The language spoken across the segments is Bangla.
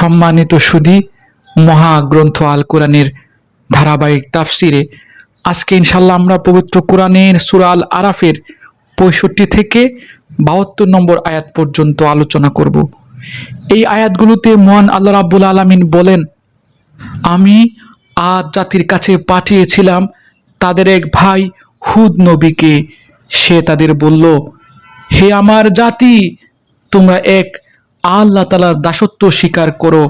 সম্মানিত সুধী, মহাগ্রন্থ আল কোরআনের ধারাবাহিক তাফসিরে আজকে ইনশাল্লাহ আমরা পবিত্র কোরআনের সূরা আল আরাফের ৬৫ থেকে ৭২ নম্বর আয়াত পর্যন্ত আলোচনা করব। এই আয়াতগুলোতে মহান আল্লাহ রাব্বুল আলামিন বলেন, আমি আদ জাতির কাছে পাঠিয়েছিলাম তাদের এক ভাই হুদ নবীকে। সে তাদের বলল, হে আমার জাতি, তোমরা এক আল্লাহ তাআলার দাসত্ব স্বীকার করো,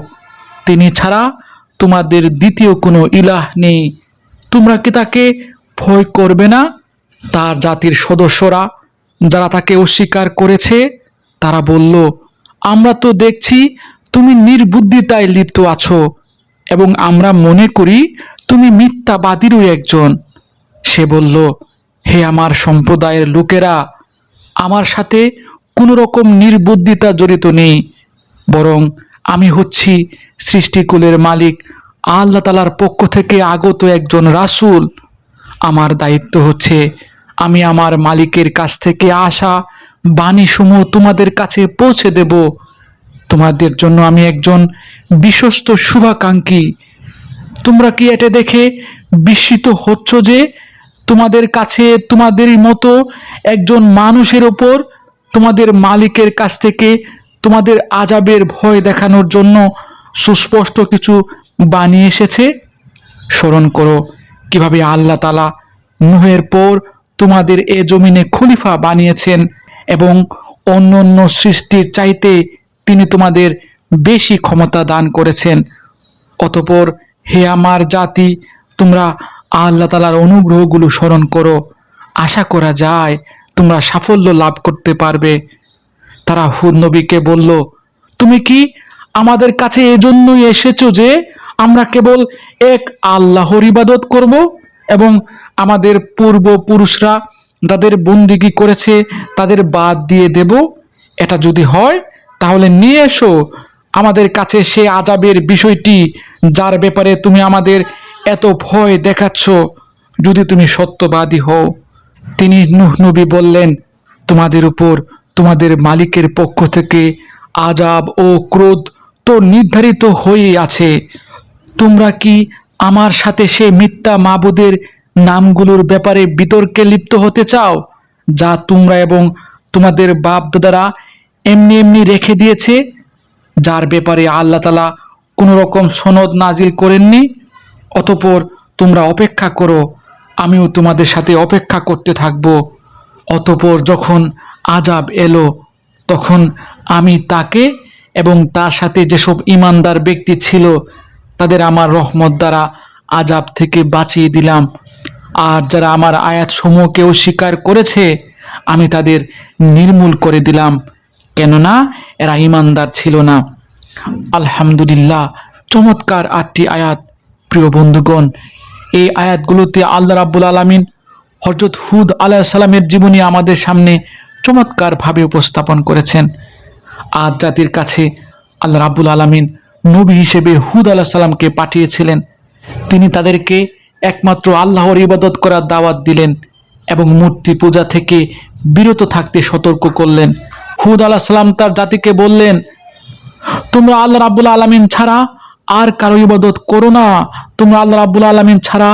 তিনি ছাড়া তোমাদের দ্বিতীয় কোনো ইলাহ নেই। তোমরা কি তাকে ভয় করবে না? তার জাতির সদস্যরা যারা তাকে অস্বীকার করেছে তারা বলল, আমরা তো দেখছি তুমি নির্বুদ্ধিতায় লিপ্ত আছো এবং আমরা মনে করি তুমি মিথ্যাবাদীরও একজন। সে বলল, হে আমার সম্প্রদায়ের লোকেরা, আমার সাথে কোনো রকম নির্বুদ্ধিতা জড়িত নেই, বরং আমি হচ্ছি সৃষ্টিকুলের মালিক আল্লাহ তাআলার পক্ষ থেকে আগত একজন রাসূল। আমার দায়িত্ব হচ্ছে আমি আমার মালিকের কাছ থেকে আসা বাণীসমূহ তোমাদের কাছে পৌঁছে দেব। তোমাদের জন্য আমি একজন বিশ্বস্ত শুভাকাঙ্ক্ষী। তোমরা কি এটা দেখে বিস্মিত হচ্ছ যে তোমাদের কাছে তোমাদেরই মতো একজন মানুষের ওপর তোমাদের মালিকের কাছ থেকে তোমাদের আযাবের ভয় দেখানোর জন্য সুস্পষ্ট কিছু বাণী এসেছে? স্মরণ করো কিভাবে আল্লাহ তাআলা নূহের পর তোমাদের এ জমিনে খলিফা বানিয়েছেন এবং অন্যান্য সৃষ্টির চাইতে তিনি তোমাদের বেশি ক্ষমতা দান করেছেন। অতঃপর হে আমার জাতি, তোমরা আল্লাহ তাআলার অনুগ্রহগুলো স্মরণ করো, আশা করা যায় তোমরা সাফল্য লাভ করতে পারবে। তারা হুদ নবীকে বলল, তুমি কি আমাদের কাছে এজন্যই এসেছো যে আমরা কেবল এক আল্লাহর ইবাদত করব এবং আমাদের পূর্বপুরুষরা যাদের বন্দিগি করেছে তাদের বাদ দিয়ে দেব? এটা যদি হয় তাহলে নিয়ে এসো আমাদের কাছে সে আযাবের বিষয়টি যার ব্যাপারে তুমি আমাদের এত ভয় দেখাচ্ছ, যদি তুমি সত্যবাদী হও। তিনি নূহ নবী বললেন, তোমাদের উপর তোমাদের মালিকের পক্ষ থেকে আযাব ও ক্রোধ তো নির্ধারিত হয়েই আছে। তোমরা কি আমার সাথে সে মিথ্যা মাবুদের নামগুলোর ব্যাপারে বিতর্কে লিপ্ত হতে চাও যা তোমরা এবং তোমাদের বাপ দাদারা এমনি এমনি রেখে দিয়েছে, যার ব্যাপারে আল্লাহ তাআলা কোনো রকম সনদ নাজিল করেননি? অতঃপর তোমরা অপেক্ষা করো, আমিও তোমাদের সাথে অপেক্ষা করতে থাকব। অতঃপর যখন আযাব এলো তখন আমি তাকে এবং তার সাথে যেসব ঈমানদার ব্যক্তি ছিল তাদের আমার রহমত দ্বারা আযাব থেকে বাঁচিয়ে দিলাম। আর যারা আমার আয়াতসমূহকে অস্বীকার করেছে আমি তাদের নির্মূল করে দিলাম, কেননা এরা ঈমানদার ছিল না। আলহামদুলিল্লাহ, চমৎকার 8টি আয়াত। প্রিয় বন্ধুগণ, এই আয়াতগুলোতে আল্লাহ রাব্বুল আলামিন হযরত হুদ আলাইহিস সালামের জীবনী আমাদের সামনে চমৎকারভাবে উপস্থাপন করেছেন। আদ জাতির কাছে আল্লাহ রাব্বুল আলামিন নবী হিসেবে হুদ আলাইহিস সালামকে পাঠিয়েছিলেন। তিনি তাদেরকে একমাত্র আল্লাহর ইবাদত করার দাওয়াত দিলেন এবং মূর্তি পূজা থেকে বিরত থাকতে সতর্ক করলেন। হুদ আলাইহিস সালাম তার জাতিকে বললেন, তোমরা আল্লাহ রাব্বুল আলামিন ছাড়া আর কারো ইবাদত করো না, তোমরা আল্লাহ রাব্বুল আলামিন ছাড়া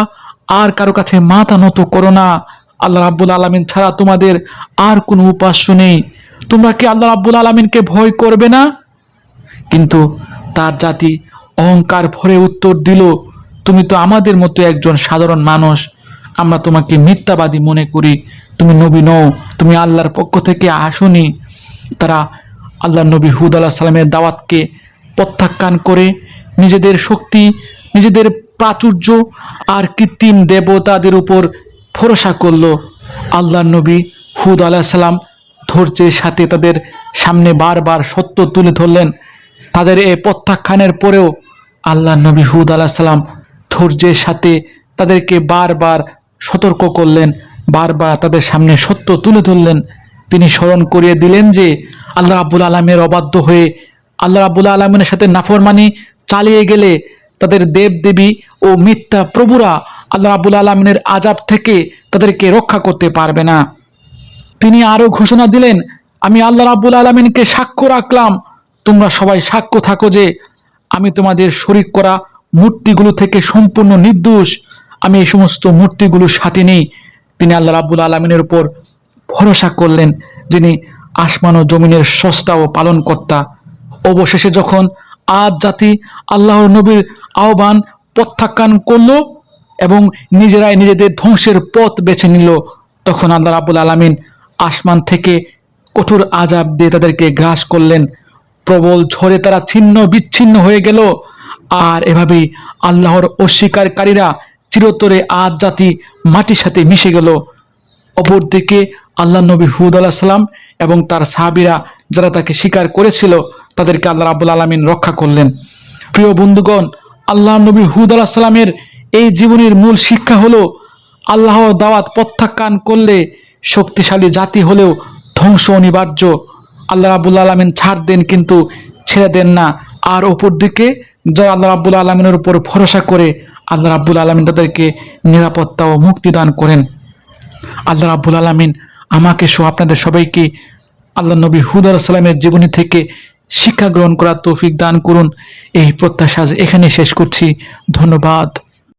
আর কারো কাছে মাথা নত করো না, আল্লাহ রাব্বুল আলামিন ছাড়া তোমাদের আর কোনো উপাস্য নেই। তোমরা কি আল্লাহ রাব্বুল আলামিনকে ভয় করবে না? কিন্তু তার জাতি অহংকার ভরে উত্তর দিল, তুমি তো আমাদের মতো একজন সাধারণ মানুষ, আমরা তোমাকে মিথ্যাবাদী মনে করি, তুমি নবী নও, তুমি আল্লাহর পক্ষ থেকে আসোনি। তারা আল্লাহ নবী হুদ আলাইহিস সালামের দাওয়াতকে প্রত্যাখ্যান করে নিজেদের শক্তি, নিজেদের প্রাচুর্য আর কৃত্রিম দেবতাদের উপর ভরসা করল। আল্লাহ নবী হুদ আলাইহিস সালাম ধৈর্যের সাথে তাদের সামনে বারবার সত্য তুলে ধরলেন। তাদের এই প্রত্যাখ্যানের পরেও আল্লাহ নবী হুদ আলাইহিস সালাম ধৈর্যের সাথে তাদেরকে বারবার সতর্ক করলেন, বারবার তাদের সামনে সত্য তুলে ধরলেন। তিনি স্মরণ করিয়ে দিলেন যে আল্লাহ রাব্বুল আলামিনের অবাধ্য হয়ে আল্লাহ রাব্বুল আলামিনের সাথে নাফরমানি চালিয়ে গেলে তাদের দেবদেবী ও মিথ্যা প্রভুরা আল্লাহ রাব্বুল আলামিনের আযাব থেকে তাদেরকে রক্ষা করতে পারবে না। তিনি আরো ঘোষণা দিলেন, আমি আল্লাহ রাব্বুল আলামিনকে সাক্ষ্য রাখলাম, তোমরা সবাই সাক্ষ্য থাকো যে আমি তোমাদের শরীক করা মূর্তিগুলো থেকে সম্পূর্ণ নির্দোষ, আমি এই সমস্ত মূর্তিগুলোর সাথে নেই। তিনি আল্লাহ রাব্বুল আলামিনের উপর ভরসা করলেন, যিনি আসমান ও জমিনের স্রষ্টা ও পালনকর্তা। অবশেষে যখন আদ জাতি আল্লাহর নবীর আহ্বান প্রত্যাখ্যান করলো এবং নিজেরাই নিজেদের ধ্বংসের পথ বেছে নিল, তখন আল্লাহ রাব্বুল আলামিন আসমান থেকে কঠোর আযাব দিয়ে তাদেরকে গ্রাস করলেন। প্রবল ঝড়ে তারা ছিন্ন বিচ্ছিন্ন হয়ে গেল। আর এভাবেই আল্লাহর অস্বীকারীরা চিরতরে আদ জাতি মাটির সাথে মিশে গেল। অপরদিকে আল্লাহ নবী হুদ আলাইহিস সালাম এবং তার সাহাবীরা যারা তাকে স্বীকার করেছিল, তাদেরকে আল্লাহ রাব্বুল আলামিন রক্ষা করলেন। প্রিয় বন্ধুগণ, আল্লাহ নবী হুদ আলাইহিস সালামের এই জীবনের মূল শিক্ষা হলো, আল্লাহর দাওয়াত প্রত্যাখ্যান করলে শক্তিশালী জাতি হলেও ধ্বংস অনিবার্য। আল্লাহ রাব্বুল আলামিন ছাড় দেন কিন্তু ছেড়ে দেন না। আর অপরদিকে যারা আল্লাহ রাব্বুল আলামিনের উপর ভরসা করে, আল্লাহ রাব্বুল আলামিন তাদেরকে নিরাপত্তা ও মুক্তি দান করেন। আল্লাহ রাব্বুল আলামিন আমাকে সহ আপনাদের সবাইকে আল্লাহ নবী হুদ আলাইহিস সালামের জীবনী থেকে শিক্ষা গ্রহণ করার তৌফিক দান করুন। এই প্রত্যাশা এখানে শেষ করছি। ধন্যবাদ।